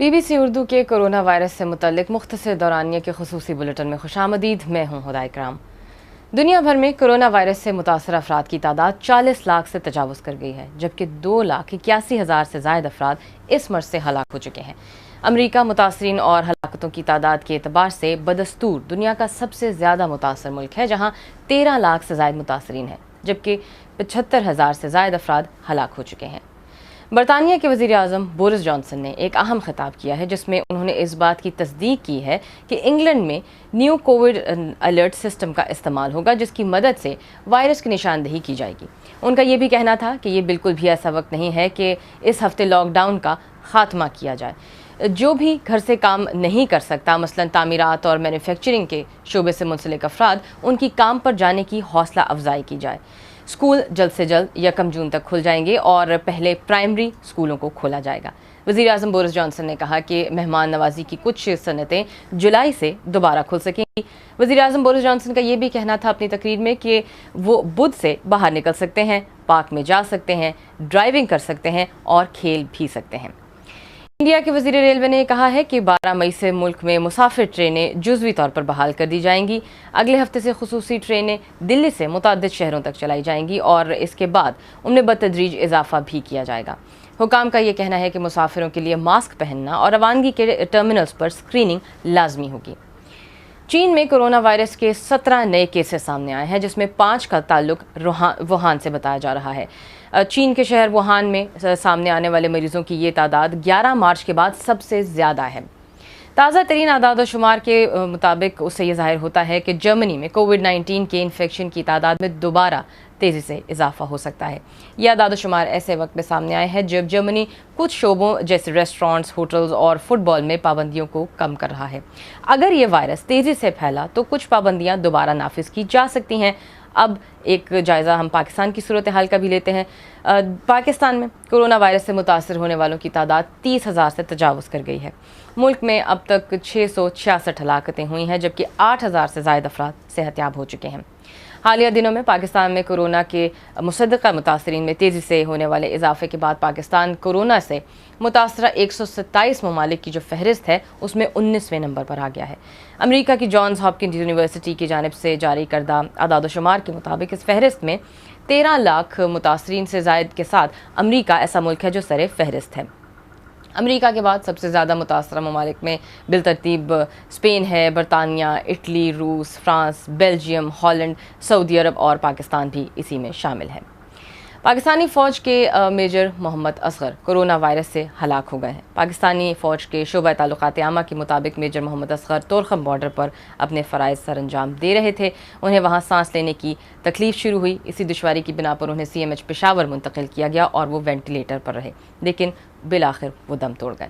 BBC Urdu के corona virus से मुतल्लिक मुख्तसर दौरानिया के खुसूसी बुलेटिन में खुशामदीद। मैं हूँ हुदा इकराम। दुनिया भर में कोरोना वायरस से मुतासर अफराद की तादाद 40 लाख से तजावुज़ कर गई है, जबकि 2,81,000 से ज़ायद अफराद इस मर्ज़ से हलाक हो चुके हैं। अमरीका मुतासरीन और हलाकतों की तादाद के एतबार से बदस्तूर दुनिया का सबसे ज़्यादा मुतासर मुल्क है, जहाँ 13 लाख से ज़ायद मुतासरीन हैं, जबकि 75,000 से ज़ायद अफराद हलाक हो चुके हैं। बरतानिया के वज़ीर आज़म बोरिस जॉनसन ने एक अहम खिताब किया है, जिसमें उन्होंने इस बात की तस्दीक की है कि इंग्लैंड में न्यू कोविड अलर्ट सिस्टम का इस्तेमाल होगा, जिसकी मदद से वायरस की निशानदेही की जाएगी। उनका ये भी कहना था कि ये बिल्कुल भी ऐसा वक्त नहीं है कि इस हफ्ते लॉकडाउन का खात्मा किया जाए। जो भी घर से काम नहीं कर सकता, मसलन तामीरात और मैन्युफैक्चरिंग के शोबे से मुंसलिक अफराद, उनकी काम पर जाने की हौसला अफजाई की जाए। स्कूल जल्द से जल्द 1 जून तक खुल जाएंगे और पहले प्राइमरी स्कूलों को खोला जाएगा। वज़ीर आज़म बोरिस जॉनसन ने कहा कि मेहमान नवाजी की कुछ सनतें जुलाई से दोबारा खुल सकेंगी। वज़ीर आज़म बोरिस जॉनसन का ये भी कहना था अपनी तकरीर में कि वो बुध से बाहर निकल सकते हैं, पार्क में जा सकते हैं, ड्राइविंग कर सकते हैं और खेल भी सकते हैं। इंडिया के वज़ीर रेलवे ने कहा है कि 12 मई से मुल्क में मुसाफिर ट्रेनें जुज़वी तौर पर बहाल कर दी जाएंगी। अगले हफ्ते से खुसूसी ट्रेनें दिल्ली से मुतअद्दिद शहरों तक चलाई जाएंगी और इसके बाद उनमें बतदरीज इजाफा भी किया जाएगा। हुकाम का ये कहना है कि मुसाफिरों के लिए मास्क पहनना और रवानगी के टर्मिनल्स पर स्क्रीनिंग लाजमी होगी। चीन में कोरोना वायरस के 17 नए केसेस सामने आए हैं, जिसमें 5 का ताल्लुक वुहान से बताया जा रहा है। चीन के शहर वुहान में सामने आने वाले मरीजों की ये तादाद 11 मार्च के बाद सबसे ज़्यादा है। ताज़ा तरीन आदाद शुमार के मुताबिक उससे ये जाहिर होता है कि जर्मनी में कोविड-19 के इन्फेक्शन की तादाद में दोबारा तेज़ी से इजाफा हो सकता है। ये आदाद शुमार ऐसे वक्त में सामने आए हैं जब जर्मनी कुछ शोबों जैसे रेस्टोरेंट्स, होटल्स और फुटबॉल में पाबंदियों को कम कर रहा है। अगर ये वायरस तेज़ी से फैला तो कुछ पाबंदियाँ दोबारा नाफिज की जा सकती हैं। अब एक जायज़ा हम पाकिस्तान की सूरत हाल का भी लेते हैं। पाकिस्तान में कोरोना वायरस से मुतासर होने वालों की तादाद 30,000 से तजावुज़ कर गई है। मुल्क में अब तक 666 हलाकतें हुई हैं, जबकि 8,000 से ज़ायद अफराद सेहतयाब हो चुके हैं। हालिया दिनों में पाकिस्तान में कोरोना के मुसद्दक़ा मुतासरीन में तेज़ी से होने वाले इजाफे के बाद पाकिस्तान कोरोना से मुतासरा 127 ममालिक की जो फहरिस्त है उसमें 19वें नंबर पर आ गया है। अमेरिका की जॉन्स हॉपकिंस यूनिवर्सिटी की जानिब से जारी करदा आदाद शुमार के मुताबिक इस फहरिस्त में 13 लाख मुतासरीन से ज़ायद के साथ अमेरिका ऐसा मुल्क है जो सरे फहरिस्त है। अमेरिका के बाद सबसे ज़्यादा मुतासरा ममालिक में बिलतरतीब स्पेन है, बरतानिया, इटली, रूस, फ्रांस, बेल्जियम, हॉलैंड, सऊदी अरब और पाकिस्तान भी इसी में शामिल है। पाकिस्तानी फ़ौज के major Mohammad Asghar corona virus से हलाक हो गए हैं। पाकिस्तानी फ़ौज के शोबा ताल्लुकात आमा के मुताबिक मेजर मोहम्मद असगर तोरखम बॉर्डर पर अपने फ़राइज़ सर अंजाम दे रहे थे। उन्हें वहाँ सांस लेने की तकलीफ़ शुरू हुई। इसी दुश्वारी की बिना पर उन्हें CMH पेशावर मुंतकिल किया गया और वो वेंटिलेटर पर रहे, लेकिन बिलाखिर वो दम तोड़ गए।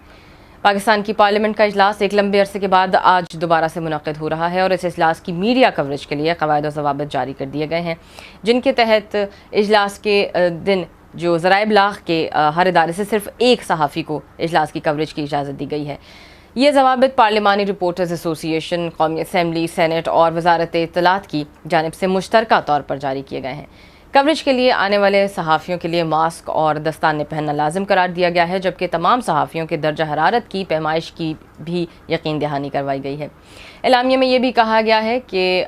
पाकिस्तान की पार्लियामेंट का इजलास एक लंबे अरसे के बाद आज दोबारा से मुनक़िद हो रहा है और इस इजलास की मीडिया कवरेज के लिए क़वायद और ज़वाबित जारी कर दिए गए हैं, जिनके तहत इजलास के दिन जो ज़राए इब्लाग़ के हर इदारे से सिर्फ एक सहाफ़ी को इजलास की कवरेज की इजाज़त दी गई है। ये ज़वाबित पार्लिमानी रिपोर्टर्स एसोसिएशन, कौमी असम्बली, सेनेट और वज़ारत इत्तलात की जानिब से मुश्तरका तौर पर जारी किए गए हैं। कवरेज के लिए आने वाले सहाफ़ियों के लिए मास्क और दस्ताने पहनना लाजिम करार दिया गया है, जबकि तमाम सहाफ़ियों के दर्जा हरारत की पैमाइश की भी यकीन दहानी करवाई गई है। एलामिया में ये भी कहा गया है कि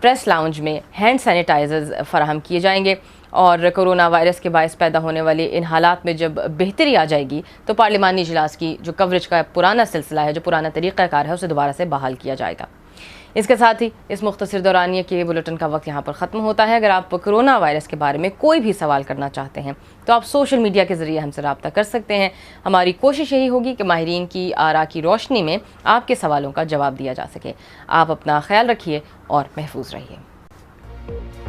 प्रेस लाउंज में हैंड सैनिटाइजर्स फराहम किए जाएंगे और कोरोना वायरस के बायस पैदा होने वाले इन हालात में जब बेहतरी आ जाएगी तो पार्लिमानी इजलास की जो कवरेज का पुराना सिलसिला है, जो पुराना तरीक़ाकार है, उसे दोबारा से बहाल किया जाएगा। इसके साथ ही इस मुख्तसर दौरानिए के बुलेटिन का वक्त यहाँ पर ख़त्म होता है। अगर आप कोरोना वायरस के बारे में कोई भी सवाल करना चाहते हैं तो आप सोशल मीडिया के ज़रिए हमसे रब्ता कर सकते हैं। हमारी कोशिश यही होगी कि माहिरीन की आरा की रोशनी में आपके सवालों का जवाब दिया जा सके। आप अपना ख्याल रखिए और महफूज रहिए।